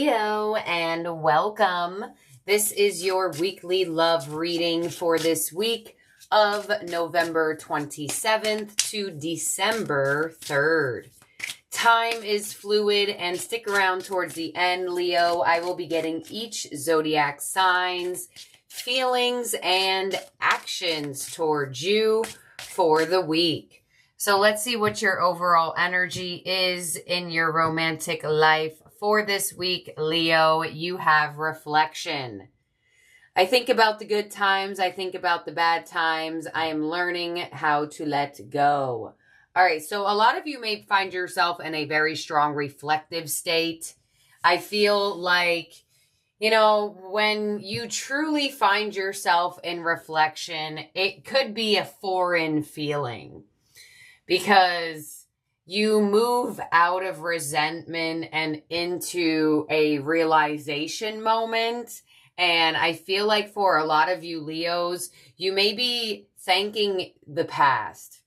Hello and welcome. This is your weekly love reading for this week of November 27th to December 3rd. Time is fluid and stick around towards the end, Leo. I will be getting each zodiac signs, feelings, and actions towards you for the week. So let's see what your overall energy is in your romantic life for this week, Leo. You have reflection. I think about the good times. I think about the bad times. I am learning how to let go. All right, so a lot of you may find yourself in a very strong reflective state. I feel like, when you truly find yourself in reflection, it could be a foreign feeling because you move out of resentment and into a realization moment. And I feel like for a lot of you Leos, you may be thanking the past.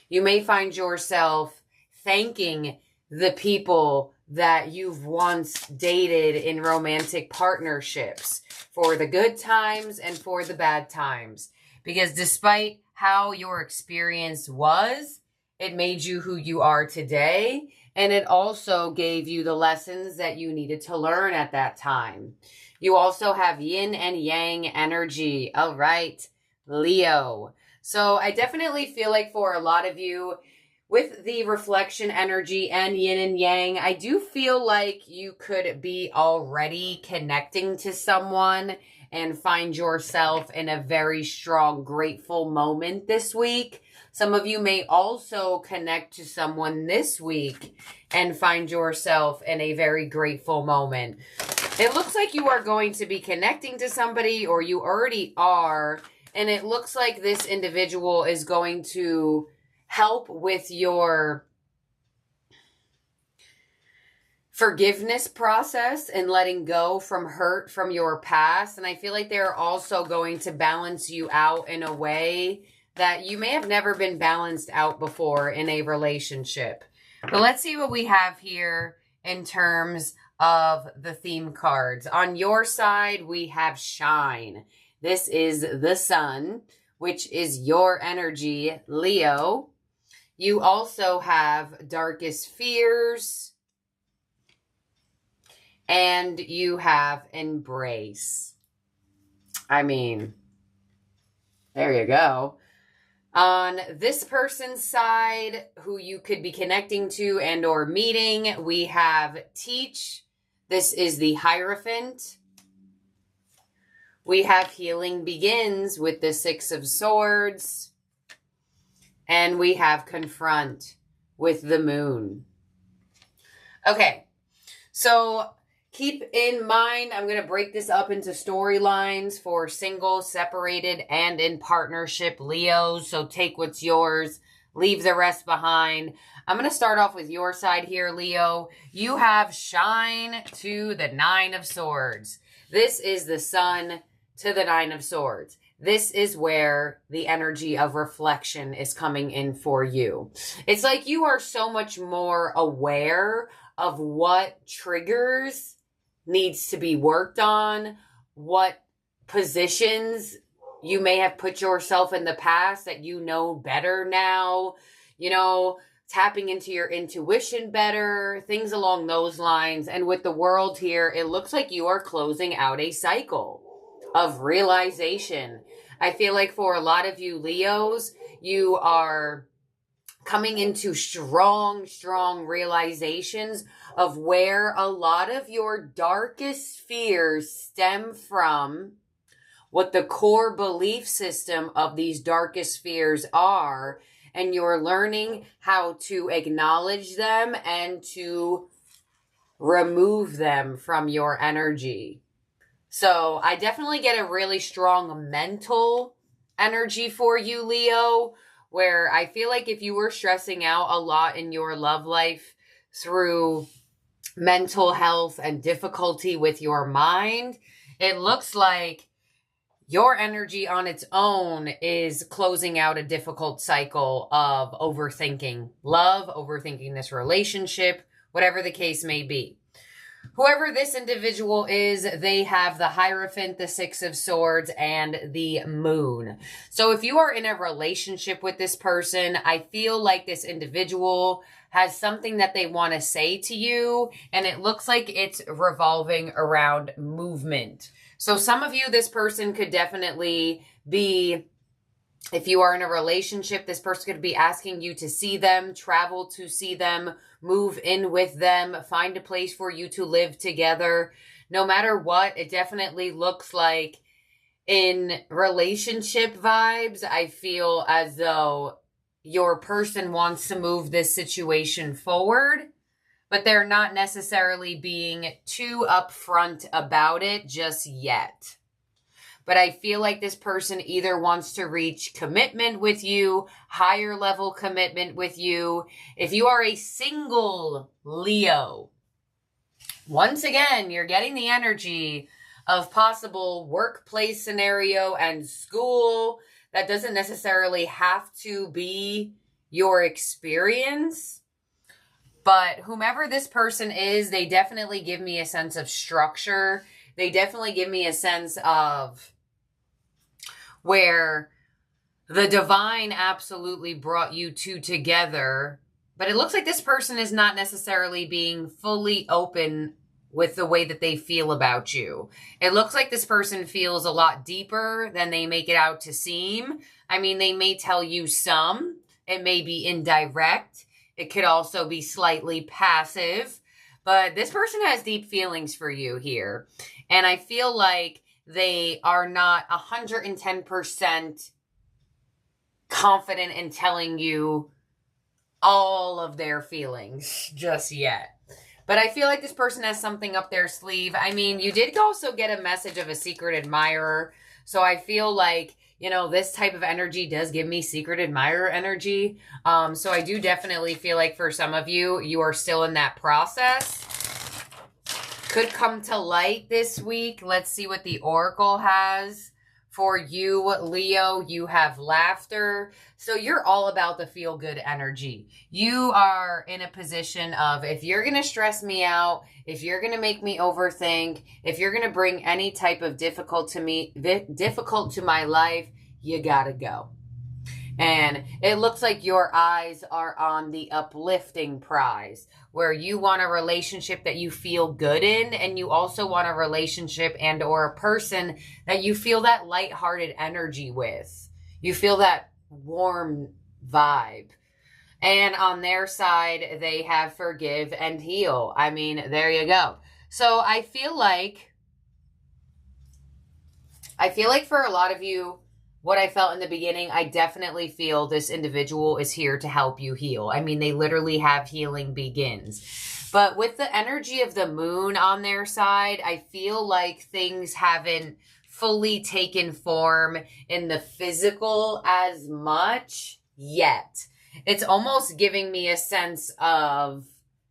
You may find yourself thanking the people that you've once dated in romantic partnerships for the good times and for the bad times. Because despite how your experience was, it made you who you are today. And it also gave you the lessons that you needed to learn at that time. You also have yin and yang energy. All right, Leo. So I definitely feel like for a lot of you, with the reflection energy and yin and yang, I do feel like you could be already connecting to someone and find yourself in a very strong, grateful moment this week. Some of you may also connect to someone this week and find yourself in a very grateful moment. It looks like you are going to be connecting to somebody, or you already are, and it looks like this individual is going to help with your forgiveness process and letting go from hurt from your past. And I feel like they're also going to balance you out in a way that you may have never been balanced out before in a relationship. But let's see what we have here in terms of the theme cards. On your side, we have Shine. This is the sun, which is your energy, Leo. You also have Darkest Fears, and you have Embrace. I mean, there you go. On this person's side, who you could be connecting to and or meeting, we have Teach. This is the Hierophant. We have Healing Begins with the Six of Swords. And we have Confront with the Moon. Okay, so keep in mind, I'm going to break this up into storylines for single, separated, and in partnership Leos. So take what's yours, leave the rest behind. I'm going to start off with your side here, Leo. You have Shine to the Nine of Swords. This is the sun to the Nine of Swords. This is where the energy of reflection is coming in for you. It's like you are so much more aware of what triggers needs to be worked on, what positions you may have put yourself in the past that you know better now, tapping into your intuition better, things along those lines. And with the world here, it looks like you are closing out a cycle of realization. I feel like for a lot of you Leos, you are coming into strong realizations of where a lot of your darkest fears stem from, what the core belief system of these darkest fears are, and you're learning how to acknowledge them and to remove them from your energy. So I definitely get a really strong mental energy for you, Leo, where I feel like if you were stressing out a lot in your love life through mental health and difficulty with your mind, it looks like your energy on its own is closing out a difficult cycle of overthinking love, overthinking this relationship, whatever the case may be. Whoever this individual is, they have the Hierophant, the Six of Swords, and the Moon. So if you are in a relationship with this person, I feel like this individual has something that they want to say to you, and it looks like it's revolving around movement. So some of you, this person could definitely be, if you are in a relationship, this person could be asking you to see them, travel to see them, move in with them, find a place for you to live together. No matter what, it definitely looks like in relationship vibes, I feel as though your person wants to move this situation forward, but they're not necessarily being too upfront about it just yet. But I feel like this person either wants to reach commitment with you, higher level commitment with you. If you are a single Leo, once again, you're getting the energy of possible workplace scenario and school. That doesn't necessarily have to be your experience. But whomever this person is, they definitely give me a sense of structure. They definitely give me a sense of where the divine absolutely brought you two together. But it looks like this person is not necessarily being fully open with the way that they feel about you. It looks like this person feels a lot deeper than they make it out to seem. I mean, they may tell you some. It may be indirect. It could also be slightly passive. But this person has deep feelings for you here. And I feel like they are not 110% confident in telling you all of their feelings just yet. But I feel like this person has something up their sleeve. I mean, you did also get a message of a secret admirer. So I feel like, you know, this type of energy does give me secret admirer energy. So I do definitely feel like for some of you, you are still in that process. Could come to light this week. Let's see what the Oracle has for you, Leo. You have laughter. So you're all about the feel-good energy. You are in a position of, if you're going to stress me out, if you're going to make me overthink, if you're going to bring any type of difficult to my life, you got to go. And it looks like your eyes are on the uplifting prize, where you want a relationship that you feel good in, and you also want a relationship and or a person that you feel that lighthearted energy with. You feel that warm vibe. And on their side, they have forgive and heal. I mean, there you go. So I feel like for a lot of you, what I felt in the beginning, I definitely feel this individual is here to help you heal. I mean, they literally have healing begins. But with the energy of the moon on their side, I feel like things haven't fully taken form in the physical as much yet. It's almost giving me a sense of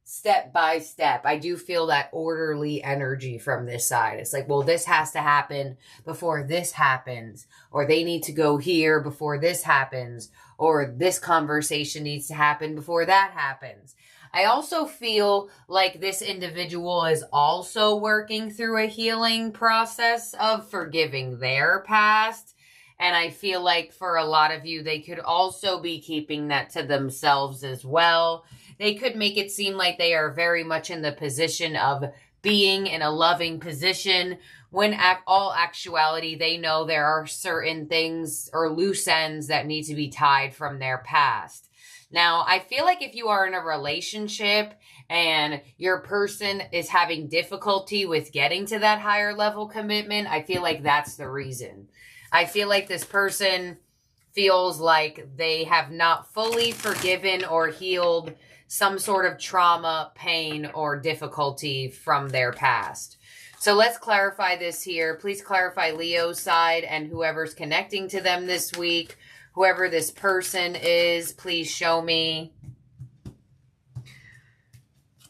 step by step. I do feel that orderly energy from this side. It's like, well, this has to happen before this happens, or they need to go here before this happens, or this conversation needs to happen before that happens. I also feel like this individual is also working through a healing process of forgiving their past. And I feel like for a lot of you, they could also be keeping that to themselves as well. They could make it seem like they are very much in the position of being in a loving position, when all actuality, they know there are certain things or loose ends that need to be tied from their past. Now, I feel like if you are in a relationship and your person is having difficulty with getting to that higher level commitment, I feel like that's the reason. I feel like this person feels like they have not fully forgiven or healed some sort of trauma, pain, or difficulty from their past. So let's clarify this here. Please clarify Leo's side and whoever's connecting to them this week. Whoever this person is, please show me.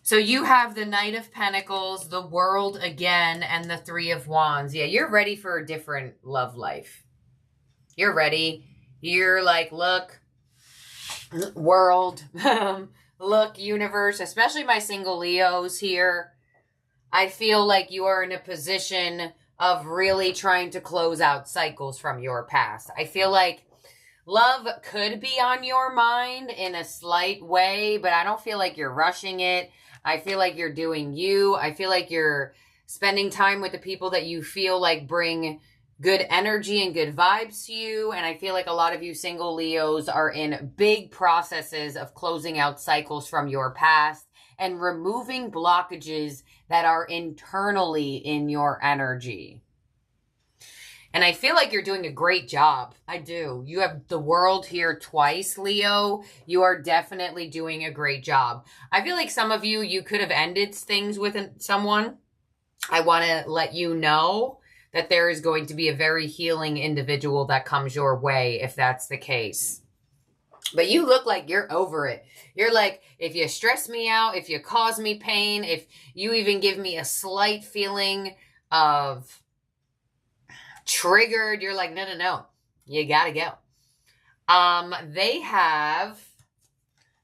So you have the Knight of Pentacles, the World again, and the Three of Wands. Yeah, you're ready for a different love life. You're ready. You're like, look, world, look, universe, especially my single Leos here. I feel like you are in a position of really trying to close out cycles from your past. I feel like love could be on your mind in a slight way, but I don't feel like you're rushing it. I feel like you're doing you. I feel like you're spending time with the people that you feel like bring good energy and good vibes to you. And I feel like a lot of you single Leos are in big processes of closing out cycles from your past and removing blockages that are internally in your energy. And I feel like you're doing a great job. I do. You have the world here twice, Leo. You are definitely doing a great job. I feel like some of you, you could have ended things with someone. I want to let you know that there is going to be a very healing individual that comes your way if that's the case. But you look like you're over it. You're like, if you stress me out, if you cause me pain, if you even give me a slight feeling of triggered, you're like, no, you gotta go. They have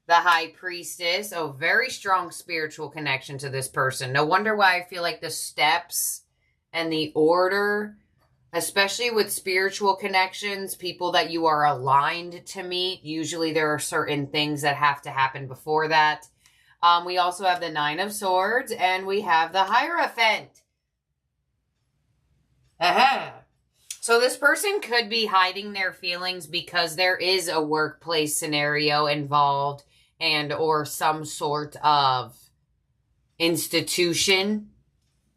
the High Priestess, a very strong spiritual connection to this person. No wonder why I feel like the steps and the order, especially with spiritual connections, people that you are aligned to meet, usually there are certain things that have to happen before that. We also have the Nine of Swords, and we have the Hierophant. So this person could be hiding their feelings because there is a workplace scenario involved and or some sort of institution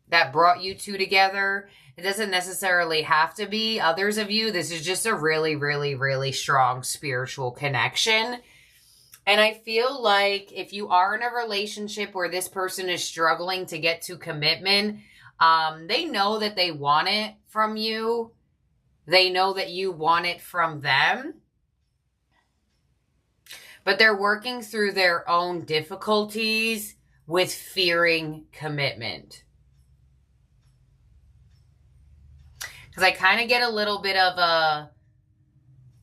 that brought you two together. It doesn't necessarily have to be. Others of you, this is just a really, really, really strong spiritual connection. And I feel like if you are in a relationship where this person is struggling to get to commitment, they know that they want it from you. They know that you want it from them. But they're working through their own difficulties with fearing commitment. Because I kind of get a little bit of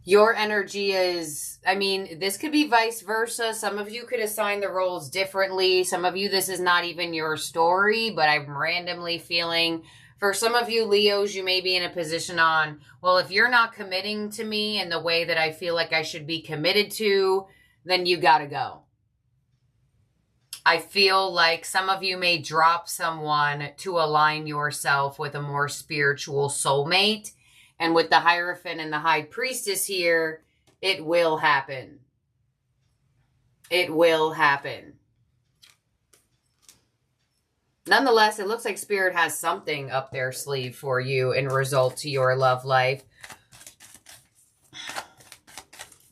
your energy is, I mean, this could be vice versa. Some of you could assign the roles differently. Some of you, this is not even your story, but I'm randomly feeling, for some of you Leos, you may be in a position on, well, if you're not committing to me in the way that I feel like I should be committed to, then you gotta go. I feel like some of you may drop someone to align yourself with a more spiritual soulmate. And with the Hierophant and the High Priestess here, it will happen. It will happen. Nonetheless, it looks like Spirit has something up their sleeve for you in result to your love life.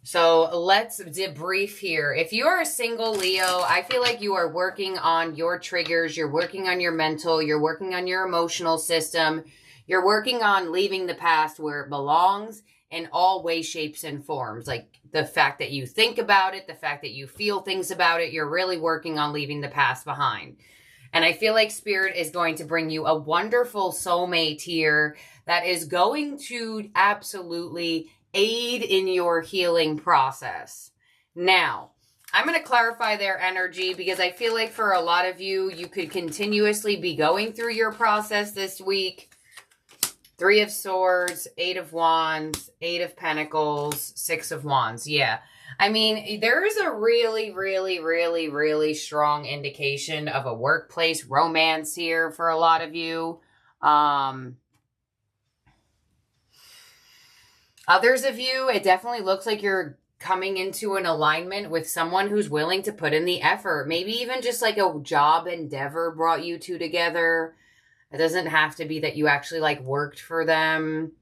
So let's debrief here. If you are a single Leo, I feel like you are working on your triggers. You're working on your mental. You're working on your emotional system. You're working on leaving the past where it belongs in all ways, shapes, and forms. Like the fact that you think about it, the fact that you feel things about it, you're really working on leaving the past behind. And I feel like Spirit is going to bring you a wonderful soulmate here that is going to absolutely aid in your healing process. Now, I'm going to clarify their energy because I feel like for a lot of you, you could continuously be going through your process this week. 3 of Swords, 8 of Wands, 8 of Pentacles, 6 of Wands. Yeah. I mean, there is a really, really, really, really strong indication of a workplace romance here for a lot of you. Others of you, it definitely looks like you're coming into an alignment with someone who's willing to put in the effort. Maybe even just like a job endeavor brought you two together. It doesn't have to be that you actually like worked for them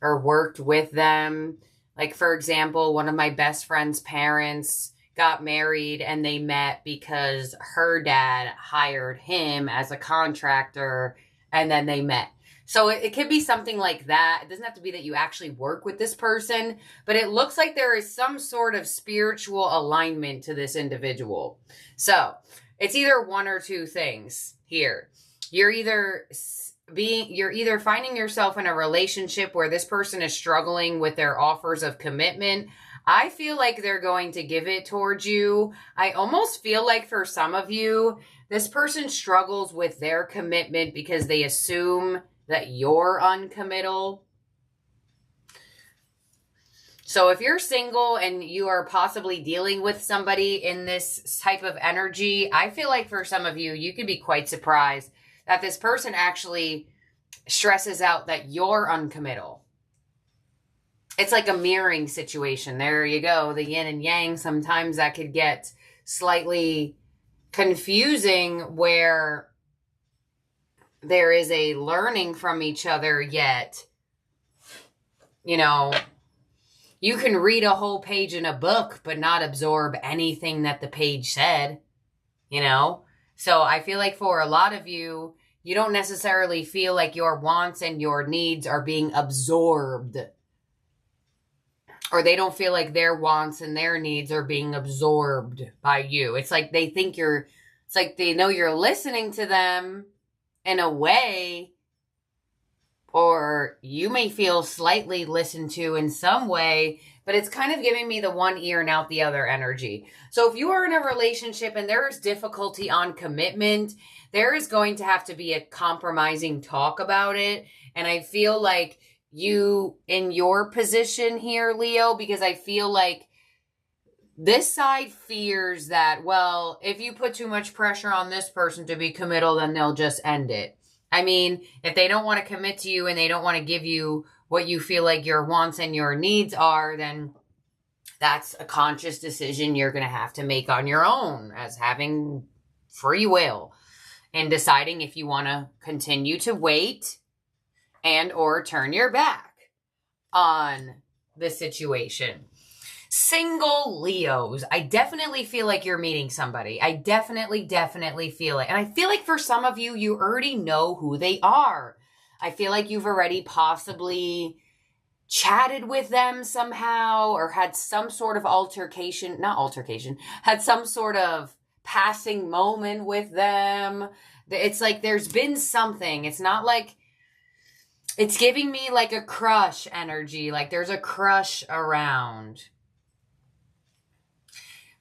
or worked with them. Like, for example, one of my best friend's parents got married and they met because her dad hired him as a contractor and then they met. So it could be something like that. It doesn't have to be that you actually work with this person, but it looks like there is some sort of spiritual alignment to this individual. So it's either one or two things here. You're either finding yourself in a relationship where this person is struggling with their offers of commitment. I feel like they're going to give it towards you. I almost feel like for some of you, this person struggles with their commitment because they assume that you're uncommittal. So if you're single and you are possibly dealing with somebody in this type of energy, I feel like for some of you, you could be quite surprised that this person actually stresses out that you're uncommittal. It's like a mirroring situation. There you go. The yin and yang. Sometimes that could get slightly confusing where there is a learning from each other, yet, you know, you can read a whole page in a book, but not absorb anything that the page said, you know? So I feel like for a lot of you, you don't necessarily feel like your wants and your needs are being absorbed. Or they don't feel like their wants and their needs are being absorbed by you. It's like they think it's like they know you're listening to them in a way, or you may feel slightly listened to in some way, but it's kind of giving me the one ear and out the other energy. So if you are in a relationship and there is difficulty on commitment, there is going to have to be a compromising talk about it. And I feel like you in your position here, Leo, because I feel like this side fears that, well, if you put too much pressure on this person to be committal, then they'll just end it. I mean, if they don't want to commit to you and they don't want to give you what you feel like your wants and your needs are, then that's a conscious decision you're going to have to make on your own as having free will and deciding if you want to continue to wait and or turn your back on the situation. Single Leos, I definitely feel like you're meeting somebody. I definitely feel it. And I feel like for some of you, you already know who they are. I feel like you've already possibly chatted with them somehow or had some sort of had some sort of passing moment with them. It's like there's been something. It's not like, it's giving me like a crush energy, like there's a crush around.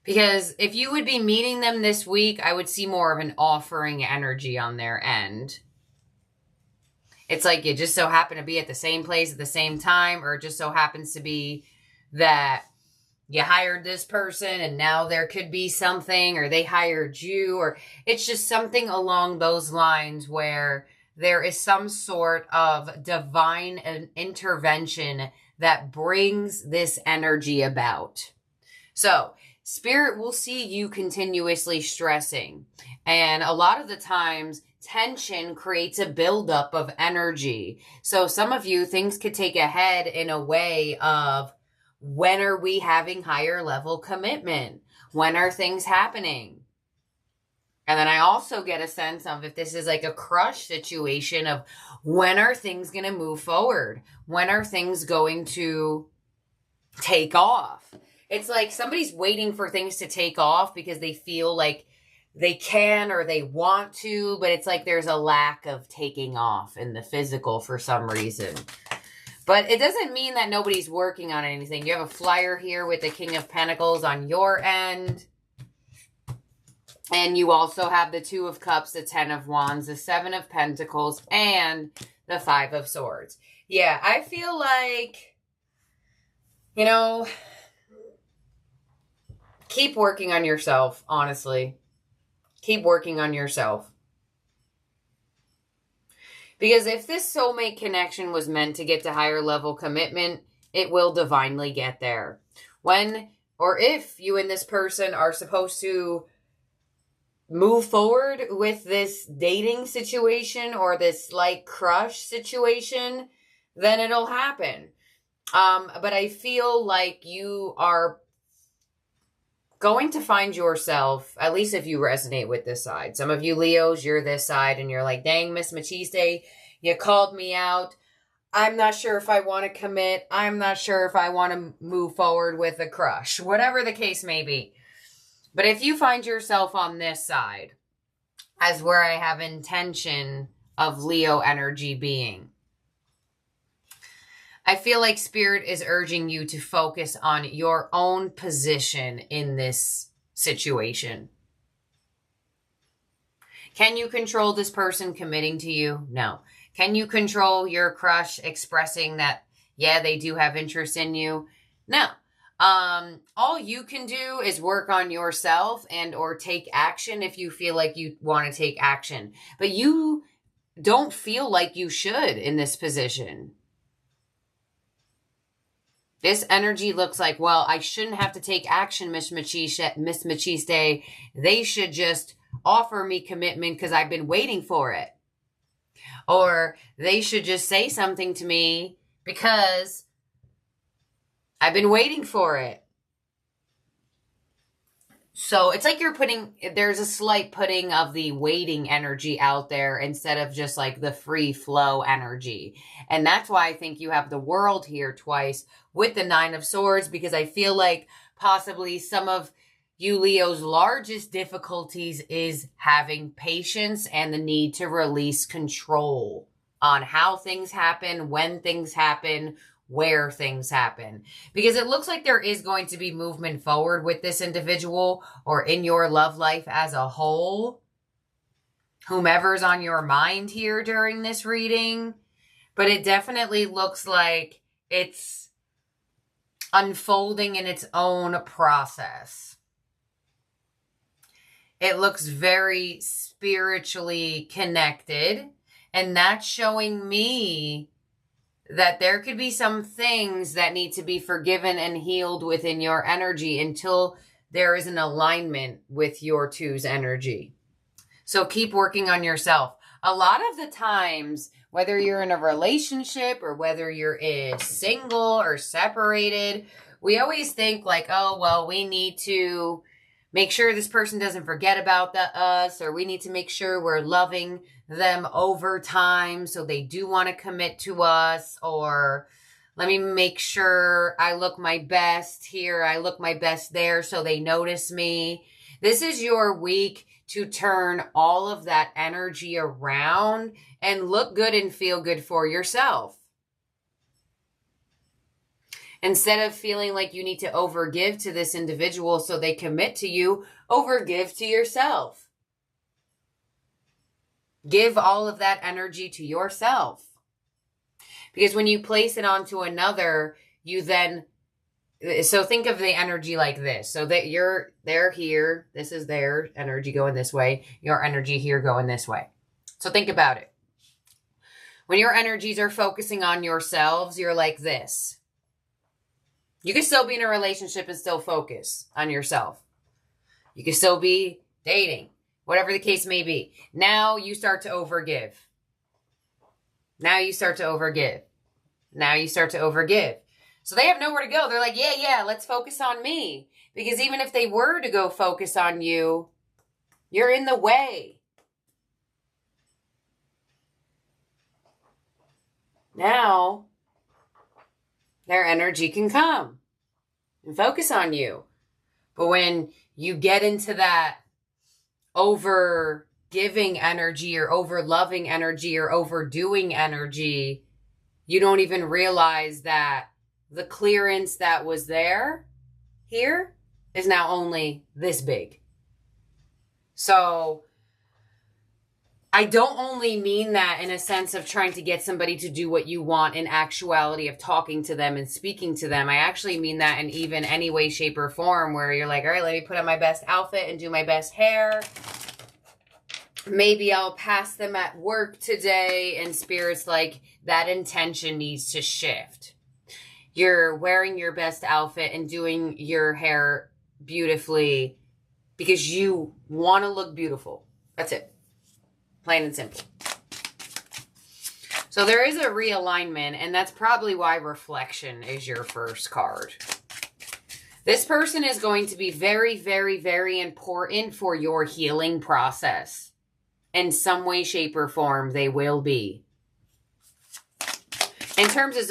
Because if you would be meeting them this week, I would see more of an offering energy on their end. It's like you just so happen to be at the same place at the same time, or it just so happens to be that you hired this person and now there could be something, or they hired you, or it's just something along those lines where there is some sort of divine intervention that brings this energy about. So, Spirit will see you continuously stressing. And a lot of the times, tension creates a buildup of energy. So some of you, things could take ahead in a way of, when are we having higher level commitment? When are things happening? And then I also get a sense of if this is like a crush situation of, when are things going to move forward? When are things going to take off? It's like somebody's waiting for things to take off because they feel like they can or they want to, but it's like there's a lack of taking off in the physical for some reason. But it doesn't mean that nobody's working on anything. You have a flyer here with the King of Pentacles on your end. And you also have the Two of Cups, the Ten of Wands, the Seven of Pentacles, and the Five of Swords. Yeah, I feel like, you know, keep working on yourself, honestly. Keep working on yourself. Because if this soulmate connection was meant to get to higher level commitment, it will divinely get there. When or if you and this person are supposed to move forward with this dating situation or this like crush situation, then it'll happen. But I feel like you are going to find yourself, at least if you resonate with this side. Some of you Leos, you're this side and you're like, dang, Miss Machiste, you called me out. I'm not sure if I want to commit. I'm not sure if I want to move forward with a crush, whatever the case may be. But if you find yourself on this side, as where I have intention of Leo energy being, I feel like Spirit is urging you to focus on your own position in this situation. Can you control this person committing to you? No. Can you control your crush expressing that, yeah, they do have interest in you? No. All you can do is work on yourself and or take action if you feel like you want to take action. But you don't feel like you should in this position. This energy looks like, well, I shouldn't have to take action, Miss Machiste. They should just offer me commitment because I've been waiting for it. Or they should just say something to me because I've been waiting for it. So it's like there's a slight putting of the waiting energy out there instead of just like the free flow energy. And that's why I think you have the World here twice with the Nine of Swords, because I feel like possibly some of you Leo's largest difficulties is having patience and the need to release control on how things happen, when things happen, where things happen. Because it looks like there is going to be movement forward with this individual or in your love life as a whole. Whomever's on your mind here during this reading. But it definitely looks like it's unfolding in its own process. It looks very spiritually connected. And that's showing me that there could be some things that need to be forgiven and healed within your energy until there is an alignment with your two's energy. So keep working on yourself. A lot of the times, whether you're in a relationship or whether you're single or separated, we always think like, oh, well, we need to make sure this person doesn't forget about us, or we need to make sure we're loving them over time so they do want to commit to us, or let me make sure I look my best here, I look my best there so they notice me. This is your week to turn all of that energy around and look good and feel good for yourself. Instead of feeling like you need to overgive to this individual so they commit to you, overgive to yourself. Give all of that energy to yourself. Because when you place it onto another, you then, so think of the energy like this. So that they're here, this is their energy going this way, your energy here going this way. So think about it. When your energies are focusing on yourselves, you're like this. You can still be in a relationship and still focus on yourself. You can still be dating, whatever the case may be. Now you start to overgive. Now you start to overgive. Now you start to overgive. So they have nowhere to go. They're like, yeah, let's focus on me. Because even if they were to go focus on you, you're in the way. Now, their energy can come and focus on you. But when you get into that over giving energy or over loving energy or overdoing energy, you don't even realize that the clearance that was here is now only this big. So I don't only mean that in a sense of trying to get somebody to do what you want, in actuality of talking to them and speaking to them. I actually mean that in even any way, shape, or form where you're like, all right, let me put on my best outfit and do my best hair. Maybe I'll pass them at work today, and Spirit's like, that intention needs to shift. You're wearing your best outfit and doing your hair beautifully because you want to look beautiful. That's it. Plain and simple. So there is a realignment, and that's probably why reflection is your first card. This person is going to be very, very, very important for your healing process. In some way, shape, or form, they will be. In terms of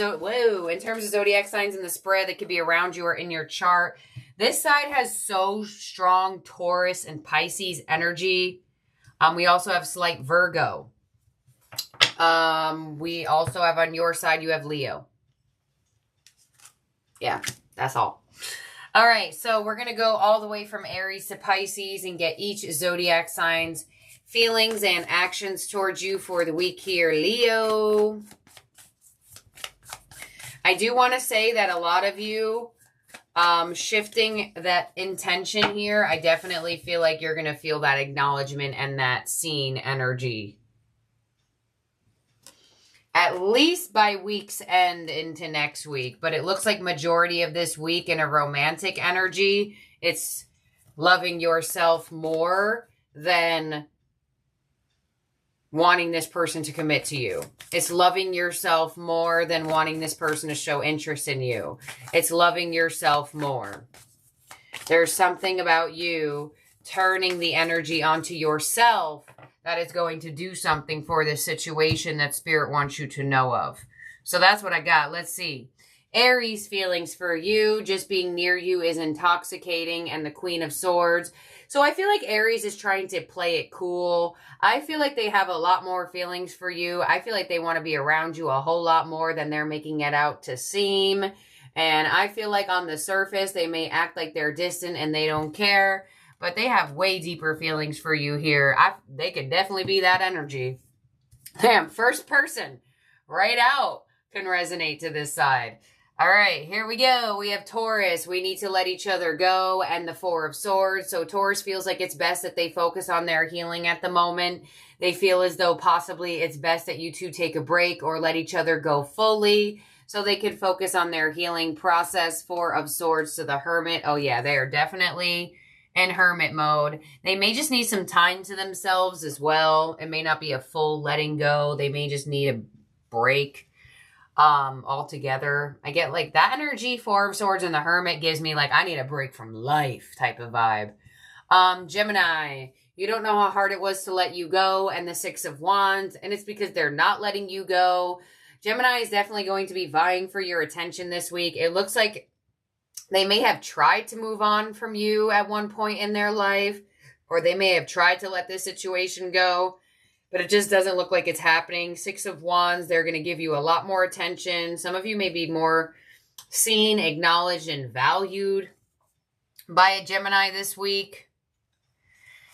zodiac signs in the spread that could be around you or in your chart, this side has so strong Taurus and Pisces energy. We also have slight Virgo. We also have on your side, you have Leo. Yeah, that's all. All right, so we're going to go all the way from Aries to Pisces and get each zodiac sign's feelings and actions towards you for the week here, Leo. I do want to say that a lot of you shifting that intention here, I definitely feel like you're going to feel that acknowledgement and that seen energy. At least by week's end into next week. But it looks like majority of this week in a romantic energy, it's loving yourself more than wanting this person to commit to you. It's loving yourself more than wanting this person to show interest in you. It's loving yourself more. There's something about you turning the energy onto yourself that is going to do something for this situation that Spirit wants you to know of. So that's what I got. Let's see. Aries feelings for you. Just being near you is intoxicating, and the Queen of Swords. So I feel like Aries is trying to play it cool. I feel like they have a lot more feelings for you. I feel like they want to be around you a whole lot more than they're making it out to seem. And I feel like on the surface, they may act like they're distant and they don't care. But they have way deeper feelings for you here. They could definitely be that energy. Damn, first person right out can resonate to this side. All right, here we go. We have Taurus. We need to let each other go, and the Four of Swords. So Taurus feels like it's best that they focus on their healing at the moment. They feel as though possibly it's best that you two take a break or let each other go fully so they can focus on their healing process. Four of Swords to the Hermit. Oh yeah, they are definitely in hermit mode. They may just need some time to themselves as well. It may not be a full letting go. They may just need a break altogether. I get like that energy. Four of Swords and the Hermit gives me like I need a break from life type of vibe. Gemini, you don't know how hard it was to let you go, and the Six of Wands, and it's because they're not letting you go. Gemini is definitely going to be vying for your attention this week. It looks like they may have tried to move on from you at one point in their life, or they may have tried to let this situation go, but it just doesn't look like it's happening. Six of Wands, they're going to give you a lot more attention. Some of you may be more seen, acknowledged, and valued by a Gemini this week.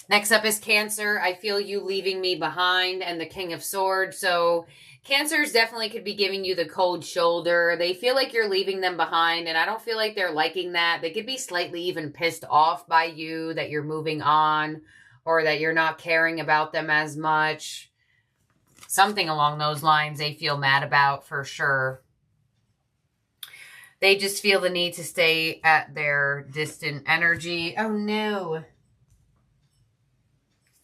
Next up is Cancer. I feel you leaving me behind, and the King of Swords. So Cancers definitely could be giving you the cold shoulder. They feel like you're leaving them behind, and I don't feel like they're liking that. They could be slightly even pissed off by you that you're moving on or that you're not caring about them as much. Something along those lines they feel mad about for sure. They just feel the need to stay at their distant energy. Oh no.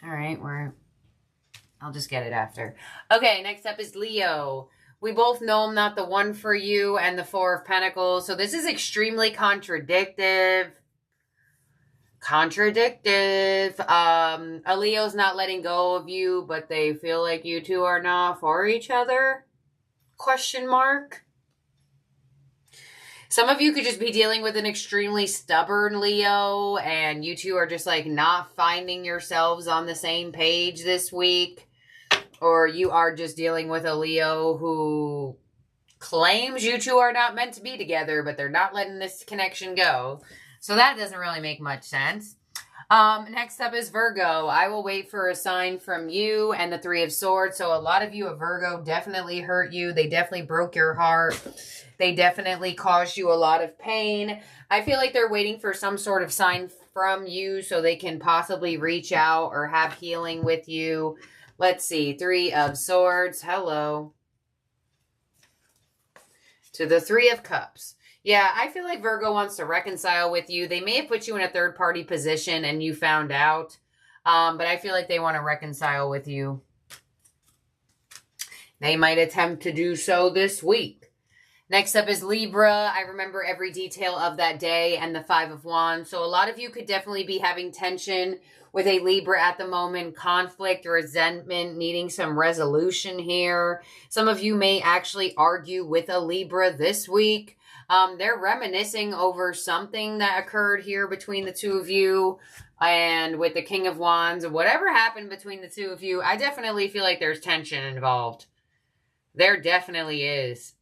All right, I'll just get it after. Okay, next up is Leo. We both know I'm not the one for you, and the Four of Pentacles. So this is extremely contradictive. A Leo's not letting go of you, but they feel like you two are not for each other? Question mark. Some of you could just be dealing with an extremely stubborn Leo, and you two are just like not finding yourselves on the same page this week. Or you are just dealing with a Leo who claims you two are not meant to be together, but they're not letting this connection go. So that doesn't really make much sense. Next up is Virgo. I will wait for a sign from you, and the Three of Swords. So a lot of you, a Virgo, definitely hurt you. They definitely broke your heart. They definitely caused you a lot of pain. I feel like they're waiting for some sort of sign from you so they can possibly reach out or have healing with you. Let's see. Three of Swords. Hello. To the Three of Cups. Yeah, I feel like Virgo wants to reconcile with you. They may have put you in a third-party position and you found out. But I feel like they want to reconcile with you. They might attempt to do so this week. Next up is Libra. I remember every detail of that day and the Five of Wands. So a lot of you could definitely be having tension with a Libra at the moment. Conflict, resentment, needing some resolution here. Some of you may actually argue with a Libra this week. They're reminiscing over something that occurred here between the two of you. And with the King of Wands, whatever happened between the two of you, I definitely feel like there's tension involved. There definitely is.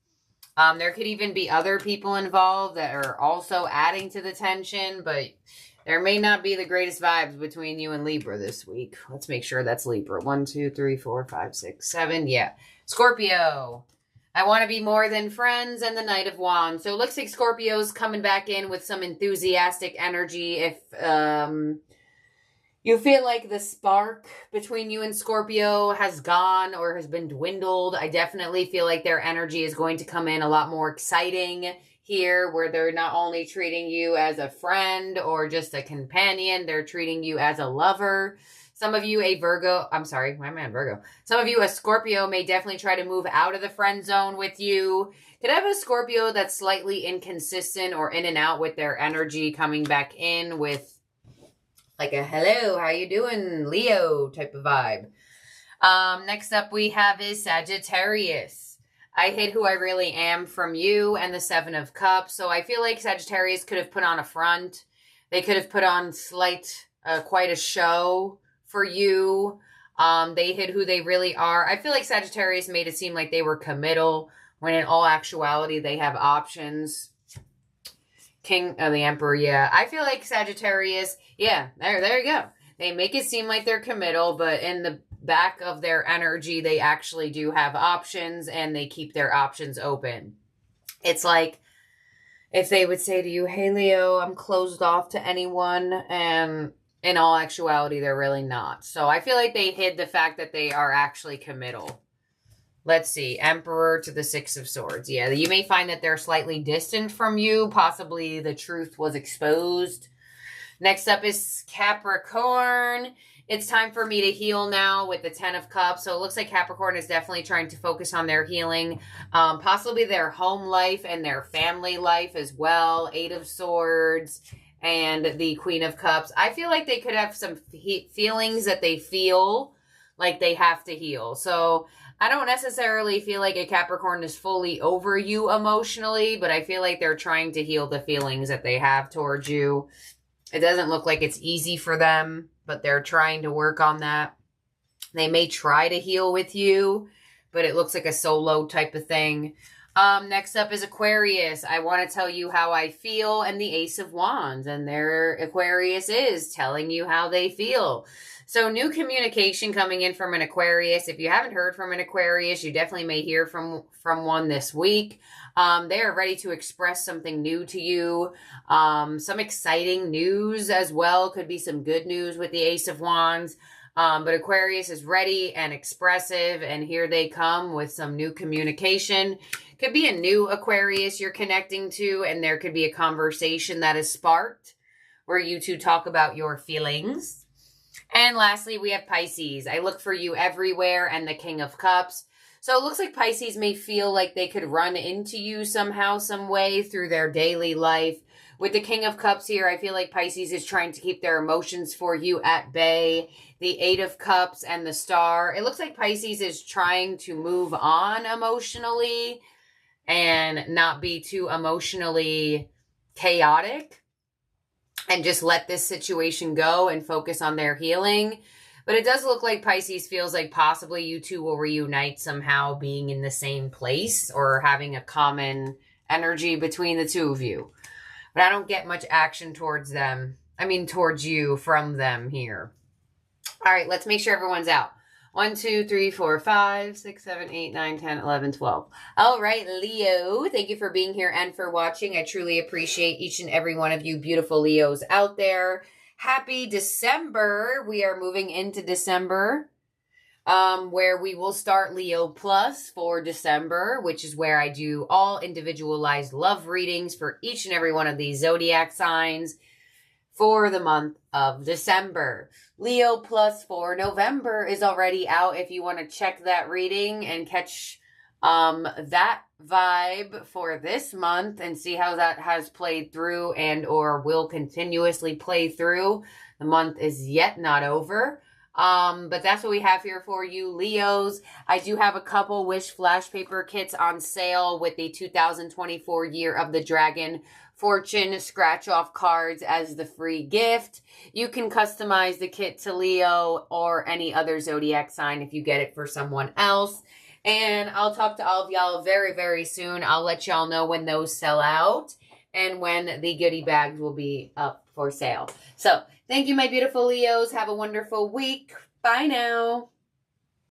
There could even be other people involved that are also adding to the tension, but There may not be the greatest vibes between you and Libra this week. Let's make sure that's Libra. 1, 2, 3, 4, 5, 6, 7. Yeah. Scorpio. I want to be more than friends, and the Knight of Wands. So it looks like Scorpio's coming back in with some enthusiastic energy. If you feel like the spark between you and Scorpio has gone or has been dwindled, I definitely feel like their energy is going to come in a lot more exciting here, where they're not only treating you as a friend or just a companion, they're treating you as a lover. Some of you, Some of you, a Scorpio, may definitely try to move out of the friend zone with you. Could have a Scorpio that's slightly inconsistent or in and out with their energy, coming back in with like a hello, how you doing, Leo type of vibe. Next up we have is Sagittarius. I hid who I really am from you, and the Seven of Cups. So I feel like Sagittarius could have put on a front. They could have put on quite a show for you. They hid who they really are. I feel like Sagittarius made it seem like they were committal, when in all actuality they have options. King of the Emperor, yeah. I feel like Sagittarius, yeah, there you go. They make it seem like they're committal, but in the back of their energy, they actually do have options, and they keep their options open. It's like if they would say to you, hey, Leo, I'm closed off to anyone, and in all actuality, they're really not. So I feel like they hid the fact that they are actually committal. Let's see. Emperor to the Six of Swords. Yeah, you may find that they're slightly distant from you. Possibly the truth was exposed. Next up is Capricorn. It's time for me to heal now with the Ten of Cups. So it looks like Capricorn is definitely trying to focus on their healing. Possibly their home life and their family life as well. Eight of Swords and the Queen of Cups. I feel like they could have some feelings that they feel like they have to heal. So I don't necessarily feel like a Capricorn is fully over you emotionally, but I feel like they're trying to heal the feelings that they have towards you. It doesn't look like it's easy for them, but they're trying to work on that. They may try to heal with you, but it looks like a solo type of thing. Next up is Aquarius. I want to tell you how I feel, and the Ace of Wands. And there Aquarius is telling you how they feel. So new communication coming in from an Aquarius. If you haven't heard from an Aquarius, you definitely may hear from one this week. They are ready to express something new to you. Some exciting news as well. Could be some good news with the Ace of Wands. But Aquarius is ready and expressive, and here they come with some new communication. Could be a new Aquarius you're connecting to, and there could be a conversation that is sparked where you two talk about your feelings. And lastly, we have Pisces. I look for you everywhere, and the King of Cups. So it looks like Pisces may feel like they could run into you somehow, some way through their daily life. With the King of Cups here, I feel like Pisces is trying to keep their emotions for you at bay. The Eight of Cups and the Star. It looks like Pisces is trying to move on emotionally and not be too emotionally chaotic and just let this situation go and focus on their healing. But it does look like Pisces feels like possibly you two will reunite somehow, being in the same place or having a common energy between the two of you. But I don't get much action towards them. Towards you from them here. All right, let's make sure everyone's out. 1, 2, 3, 4, 5, 6, 7, 8, 9, 10, 11, 12. All right, Leo, thank you for being here and for watching. I truly appreciate each and every one of you beautiful Leos out there. Happy December. We are moving into December, where we will start Leo Plus for December, which is where I do all individualized love readings for each and every one of these zodiac signs for the month of December. Leo Plus for November is already out if you want to check that reading and catch that vibe for this month and see how that has played through and or will continuously play through. The month is yet not over. But that's what we have here for you, Leos. I do have a couple Wish Flash Paper kits on sale with the 2024 Year of the Dragon Fortune scratch-off cards as the free gift. You can customize the kit to Leo or any other zodiac sign if you get it for someone else. And I'll talk to all of y'all very, very soon. I'll let y'all know when those sell out. and when the goodie bags will be up for sale. So thank you, my beautiful Leos. Have a wonderful week. Bye now.